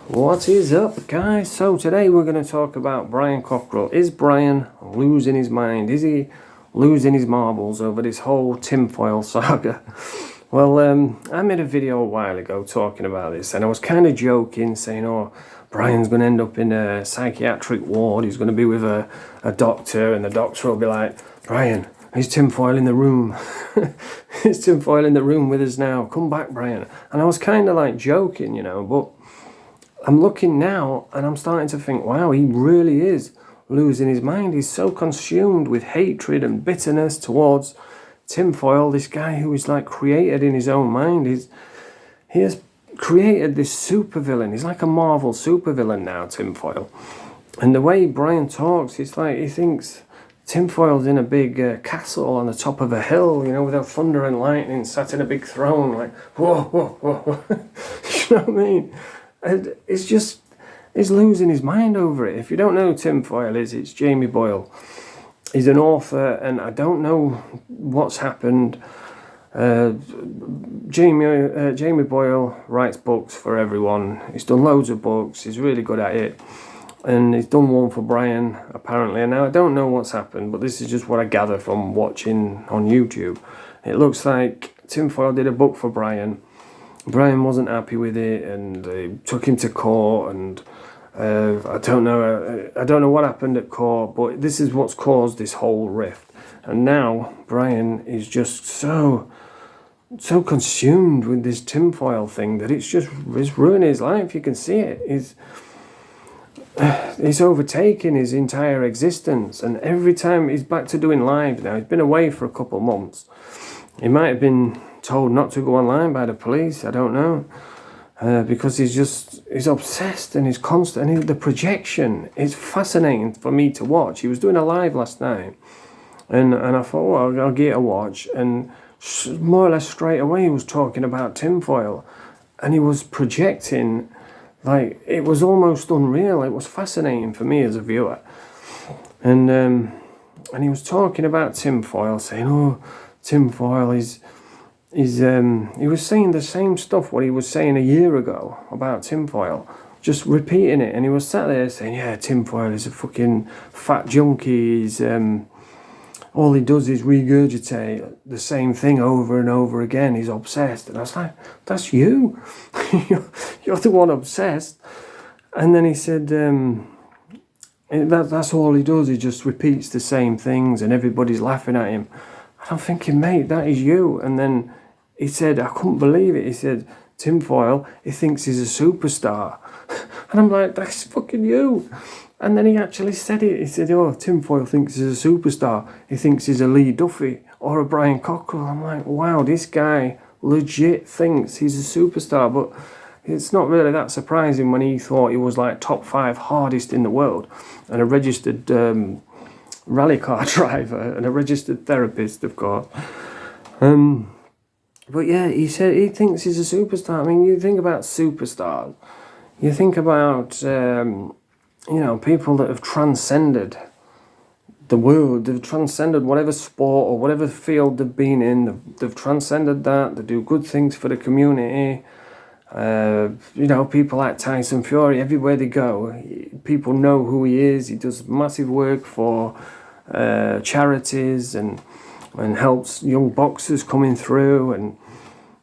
What is up, guys? So today we're going to talk about Brian Cockerill. Is Brian losing his mind? Is he losing his marbles over this whole tinfoil saga? Well, I made a video a while ago talking about this, and I was kind of joking, saying, oh, Brian's going to end up in a psychiatric ward. He's going to be with a doctor, and the doctor will be like, Brian, is tinfoil in the room? Is tinfoil in the room with us now? Come back, Brian. And I was kind of like joking, you know, but I'm looking now and I'm starting to think, wow, he really is losing his mind. He's so consumed with hatred and bitterness towards tinfoil, this guy who is like created in his own mind. He has created this supervillain. He's like a Marvel supervillain now, tinfoil. And the way Brian talks, it's like he thinks tinfoil's in a big castle on the top of a hill, you know, with a thunder and lightning, sat in a big throne, like, whoa, whoa, whoa. You know what I mean? And he's losing his mind over it. If you don't know who tinfoil is, it's Jamie Boyle. He's an author, and I don't know what's happened. Jamie Boyle writes books for everyone. He's done loads of books. He's really good at it. And he's done one for Brian, apparently. And now I don't know what's happened, but this is just what I gather from watching on YouTube. It looks like tinfoil did a book for Brian. Brian wasn't happy with it, and they took him to court, and I don't know what happened at court, but this is what's caused this whole rift. And now Brian is just so consumed with this tinfoil thing that it's ruining his life. You can see it. It's overtaken his entire existence, and every time he's back to doing live now. He's been away for a couple of months. He might have been told not to go online by the police, I don't know, because he's obsessed, and he's constant, and the projection is fascinating for me to watch. He was doing a live last night, and I thought, well, I'll get a watch, and more or less straight away he was talking about tinfoil, and he was projecting, like, it was almost unreal. It was fascinating for me as a viewer, and he was talking about tinfoil, saying, oh, tinfoil is he was saying the same stuff what he was saying a year ago about tinfoil, just repeating it. And he was sat there saying, yeah, tinfoil is a fucking fat junkie. He's all he does is regurgitate the same thing over and over again. He's obsessed. And I was like, that's you. You're the one obsessed. And then he said, that's all he does. He just repeats the same things and everybody's laughing at him. And I'm thinking, mate, that is you. And then he said, I couldn't believe it. He said, tinfoil, he thinks he's a superstar. And I'm like, that's fucking you. And then he actually said it. He said, oh, tinfoil thinks he's a superstar. He thinks he's a Lee Duffy or a Brian Cockerill. I'm like, wow, this guy legit thinks he's a superstar. But it's not really that surprising when he thought he was like top 5 hardest in the world and a registered rally car driver and a registered therapist, of course. But yeah, he said he thinks he's a superstar. I mean, you think about superstars. You think about, people that have transcended the world. They've transcended whatever sport or whatever field they've been in. They've transcended that. They do good things for the community. People like Tyson Fury, everywhere they go, people know who he is. He does massive work for charities and helps young boxers coming through, and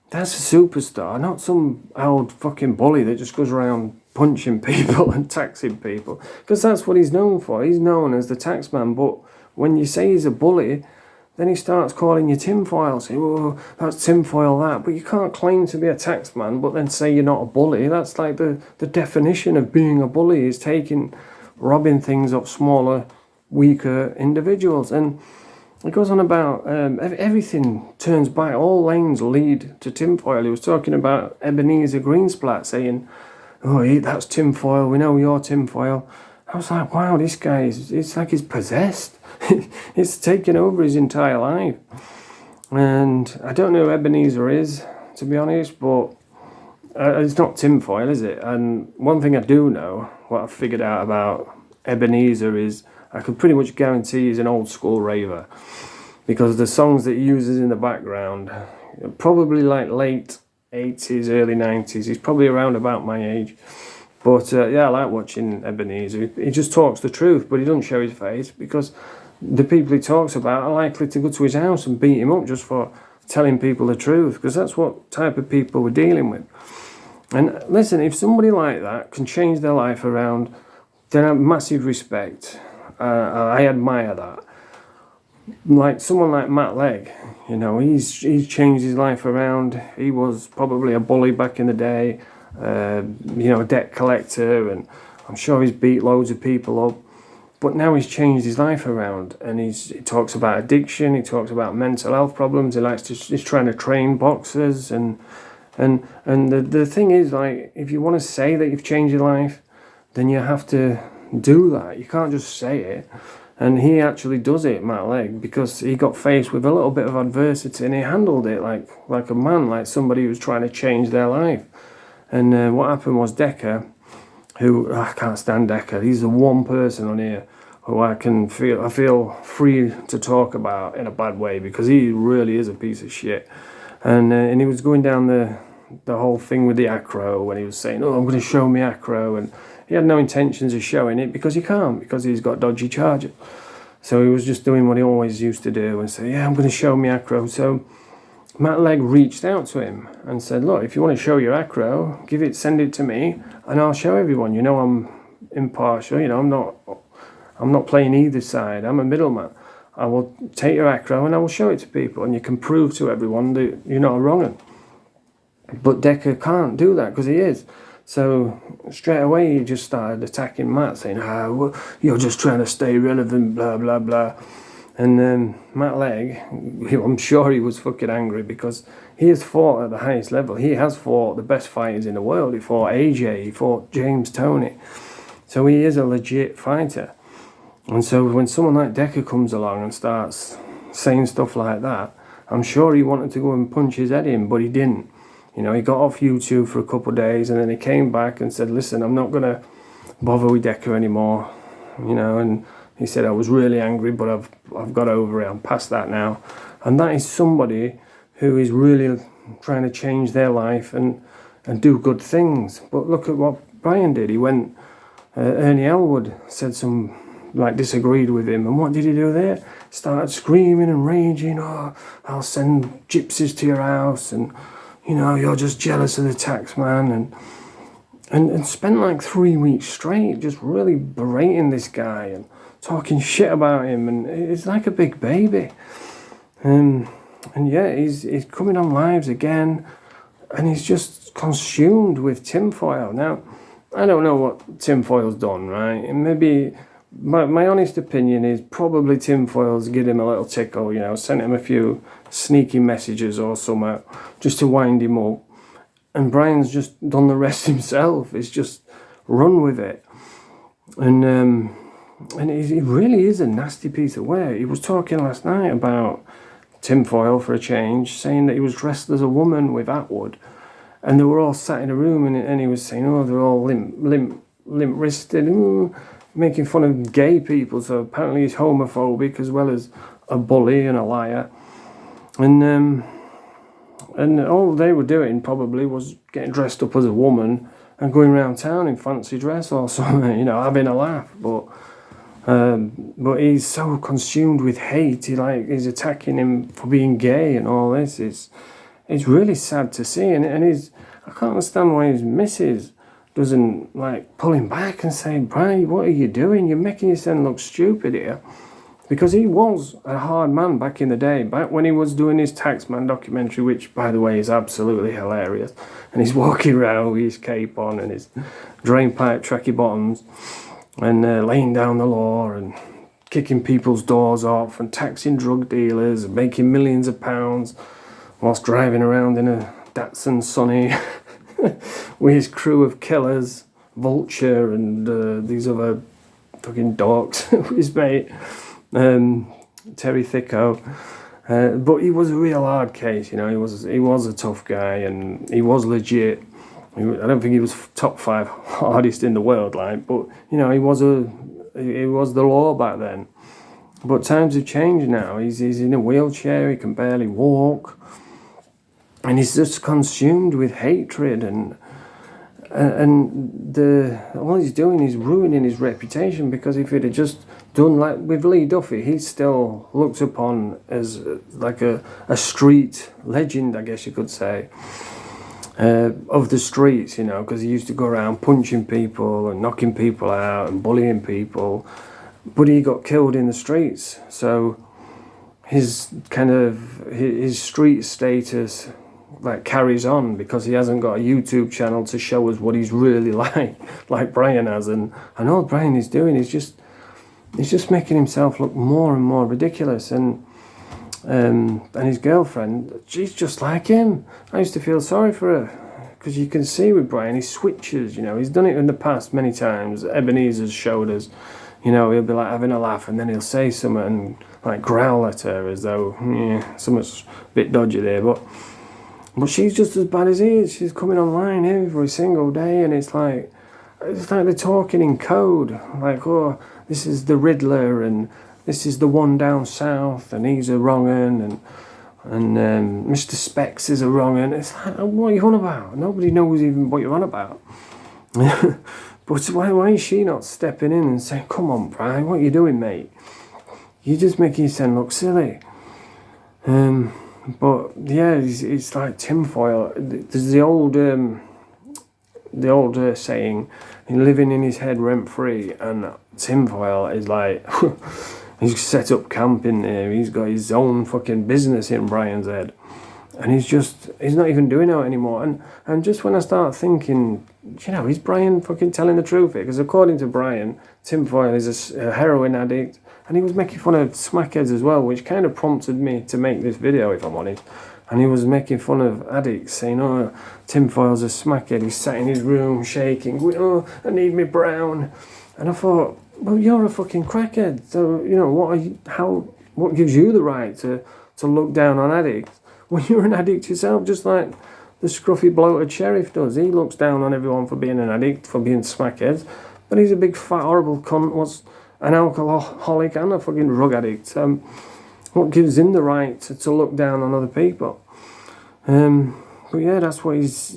that's a superstar, not some old fucking bully that just goes around punching people and taxing people, because that's what he's known for. He's known as the taxman. But when you say he's a bully, then he starts calling you tinfoil, saying, oh, that's tinfoil that. But you can't claim to be a taxman but then say you're not a bully. That's like the definition of being a bully, is robbing things off smaller, weaker individuals. And it goes on about everything turns back, all lanes lead to tinfoil. He was talking about Ebenezer Greensplat, saying, oh, that's tinfoil, we know you're tinfoil. I was like, wow, this guy it's like he's possessed. It's taken over his entire life. And I don't know who Ebenezer is, to be honest, but it's not tinfoil, is it? And one thing I do know, what I've figured out about Ebenezer is, I could pretty much guarantee he's an old school raver, because the songs that he uses in the background, probably like late 80s, early 90s, he's probably around about my age. But yeah, I like watching Ebenezer. He just talks the truth, but he doesn't show his face, because the people he talks about are likely to go to his house and beat him up just for telling people the truth, because that's what type of people we're dealing with. And listen, if somebody like that can change their life around, then I have massive respect. I admire that. Like someone like Matt Legg, you know, he's changed his life around. He was probably a bully back in the day, you know, a debt collector, and I'm sure he's beat loads of people up. But now he's changed his life around, and he talks about addiction, he talks about mental health problems, he's trying to train boxers, and the thing is, like, if you want to say that you've changed your life, then you have to do that. You can't just say it. And he actually does it, Matt Legg, because he got faced with a little bit of adversity and he handled it like a man, like somebody who's trying to change their life. And what happened was Decker, who, I can't stand Decker, he's the one person on here who I feel free to talk about in a bad way, because he really is a piece of shit. And he was going down the whole thing with the acro, when he was saying, oh, I'm going to show me acro, and he had no intentions of showing it because he can't, because he's got dodgy charges. So he was just doing what he always used to do and say, yeah, I'm going to show me acro. So Matt Legg reached out to him and said, look, if you want to show your acro, send it to me and I'll show everyone. You know, I'm impartial, you know, I'm not playing either side. I'm a middleman. I will take your acro and I will show it to people, and you can prove to everyone that you're not a wrong 'un. But Decker can't do that because he is. So straight away he just started attacking Matt, saying, well, you're just trying to stay relevant, blah, blah, blah. And Matt Legg, I'm sure he was fucking angry, because he has fought at the highest level. He has fought the best fighters in the world. He fought AJ, he fought James Toney. So he is a legit fighter. And so when someone like Decker comes along and starts saying stuff like that, I'm sure he wanted to go and punch his head in, but he didn't. You know, he got off YouTube for a couple of days, and then he came back and said, listen, I'm not going to bother with Decker anymore. You know, and he said, I was really angry, but I've got over it. I'm past that now. And that is somebody who is really trying to change their life and do good things. But look at what Brian did. He went, Ernie Elwood said disagreed with him. And what did he do there? Started screaming and raging. Oh, I'll send gypsies to your house, and you know, you're just jealous of the taxman, and spent like 3 weeks straight just really berating this guy and talking shit about him, and it's like a big baby. And yeah, he's coming on lives again, and he's just consumed with tinfoil. Now, I don't know what tinfoil's done, right? And maybe my honest opinion is probably tinfoil's give him a little tickle, you know, sent him a few sneaky messages or something just to wind him up. And Brian's just done the rest himself. It's just run with it. And he really is a nasty piece of work. He was talking last night about tinfoil for a change, saying that he was dressed as a woman with Atwood. And they were all sat in a room, and he was saying, oh, they're all limp-wristed, making fun of gay people. So apparently he's homophobic as well as a bully and a liar. And all they were doing probably was getting dressed up as a woman and going around town in fancy dress or something, you know, having a laugh. But he's so consumed with hate. He's attacking him for being gay and all this. It's really sad to see. And I can't understand why his missus doesn't pull him back and say, Brian, what are you doing? You're making yourself look stupid here. Because he was a hard man back in the day, back when he was doing his Taxman documentary, which, by the way, is absolutely hilarious. And he's walking around with his cape on and his drainpipe tracky bottoms, and laying down the law and kicking people's doors off and taxing drug dealers and making millions of pounds whilst driving around in a Datsun Sunny with his crew of killers, Vulture and these other fucking dogs, his mate, Terry Thicko. But he was a real hard case, you know. He was a tough guy, and he was legit. I don't think he was top 5 hardest in the world, but you know, he was the law back then. But times have changed now. He's in a wheelchair. He can barely walk, and he's just consumed with hatred. And And all he's doing is ruining his reputation, because if he'd have just done like with Lee Duffy, he's still looked upon as like a street legend, I guess you could say, of the streets, you know, because he used to go around punching people and knocking people out and bullying people, but he got killed in the streets. So his street status like carries on, because he hasn't got a YouTube channel to show us what he's really like Brian has. And all Brian is doing is just making himself look more and more ridiculous. And his girlfriend, she's just like him. I used to feel sorry for her, because you can see with Brian, he switches, you know. He's done it in the past many times. Ebenezer's showed us, you know, he'll be like having a laugh and then he'll say something and like growl at her as though, yeah, something's a bit dodgy there. But she's just as bad as he is. She's coming online every single day, and it's like they're talking in code. Like, oh, this is the Riddler, and this is the one down south, and he's a wrong un, and Mr. Specs is a wrong un. It's like, what are you on about? Nobody knows even what you're on about. But why is she not stepping in and saying, come on, Brian, what are you doing, mate? You're just making yourself look silly. But yeah, it's like tinfoil. There's the old saying, living in his head rent free, and tinfoil is like he's set up camp in there. He's got his own fucking business in Brian's head, and he's not even doing it anymore. And just when I start thinking, you know, is Brian fucking telling the truth here? Because according to Brian, tinfoil is a heroin addict. And he was making fun of smackheads as well, which kind of prompted me to make this video, if I'm honest. And he was making fun of addicts, saying, oh, tinfoil's a smackhead. He's sat in his room shaking, going, oh, I need me brown. And I thought, well, you're a fucking crackhead. So, you know, what gives you the right to look down on addicts? Well, you're an addict yourself, just like the scruffy bloated sheriff does. He looks down on everyone for being an addict, for being smackheads. But he's a big, fat, horrible cunt. An alcoholic and a fucking drug addict. What gives him the right to look down on other people? But yeah, that's what he's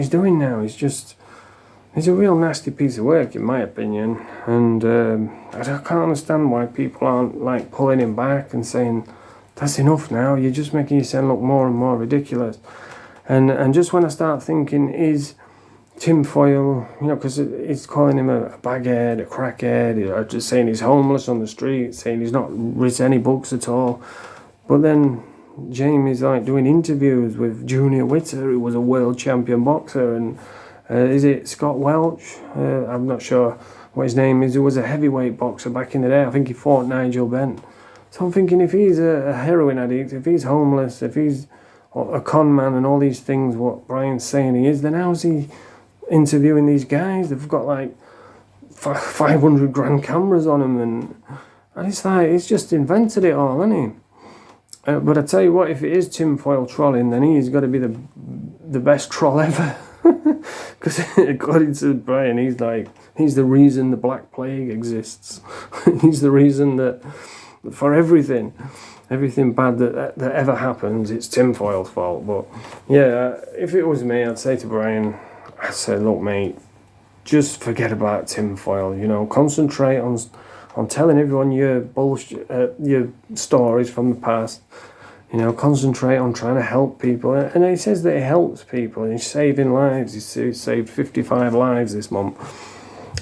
doing now. He's a real nasty piece of work, in my opinion. And I can't understand why people aren't like pulling him back and saying, that's enough now. You're just making yourself look more and more ridiculous. And just when I start thinking, is tinfoil, you know, because it's calling him a baghead, a crackhead, or just saying he's homeless on the street, saying he's not written any books at all. But then Jamie's like doing interviews with Junior Witter, who was a world champion boxer, and is it Scott Welch? I'm not sure what his name is. He was a heavyweight boxer back in the day. I think he fought Nigel Benn. So I'm thinking, if he's a heroin addict, if he's homeless, if he's a con man and all these things, what Brian's saying he is, then how's he interviewing these guys? They've got like 500 grand cameras on them, and it's like he's just invented it all, hasn't he? But I tell you what, if it is tinfoil trolling, then he's got to be the best troll ever. Because according to Brian, he's the reason the Black Plague exists. He's the reason that for everything bad that ever happens, it's tinfoil's fault. But yeah, if it was me, I'd say to Brian, I'd say, look, mate, just forget about tinfoil. You know, concentrate on telling everyone your bullshit, your stories from the past. You know, concentrate on trying to help people. And he says that he helps people. He's saving lives. He's saved 55 lives this month.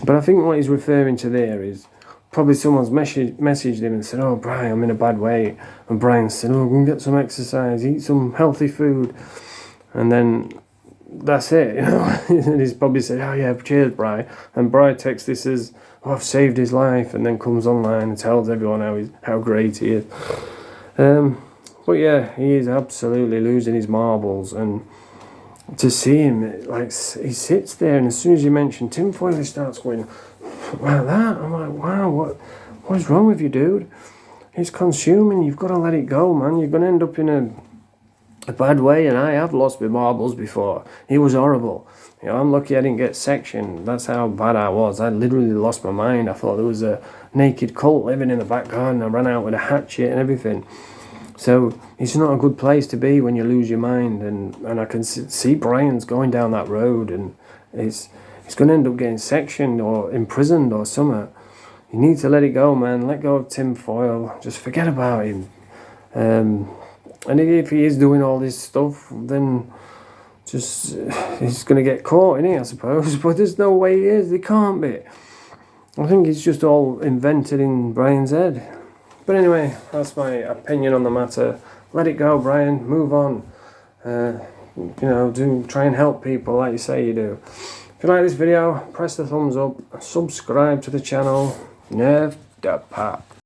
But I think what he's referring to there is probably someone's messaged him and said, oh, Brian, I'm in a bad way. And Brian said, oh, go and get some exercise, eat some healthy food. And then that's it, you know. And he's probably said, oh, yeah, cheers, Brian. And Brian takes this as, oh, I've saved his life, and then comes online and tells everyone how great he is. But yeah, he is absolutely losing his marbles, and to see him, like, he sits there, and as soon as you mention tinfoil, he starts going like that. I'm like, wow, what is wrong with you, dude? It's consuming. You've got to let it go, man. You're going to end up in a bad way, and I have lost my marbles before. It was horrible. You know, I'm lucky I didn't get sectioned. That's how bad I was. I literally lost my mind. I thought there was a naked cult living in the back garden. I ran out with a hatchet and everything. So it's not a good place to be when you lose your mind, and I can see Brian's going down that road, and he's going to end up getting sectioned or imprisoned or something. You need to let it go, man. Let go of Tim Foyle. Just forget about him. And if he is doing all this stuff, then just he's going to get caught, isn't he, I suppose. But there's no way he is. He can't be. I think it's just all invented in Brian's head. But anyway, that's my opinion on the matter. Let it go, Brian. Move on. Try and help people like you say you do. If you like this video, press the thumbs up, subscribe to the channel. Nerve the pop.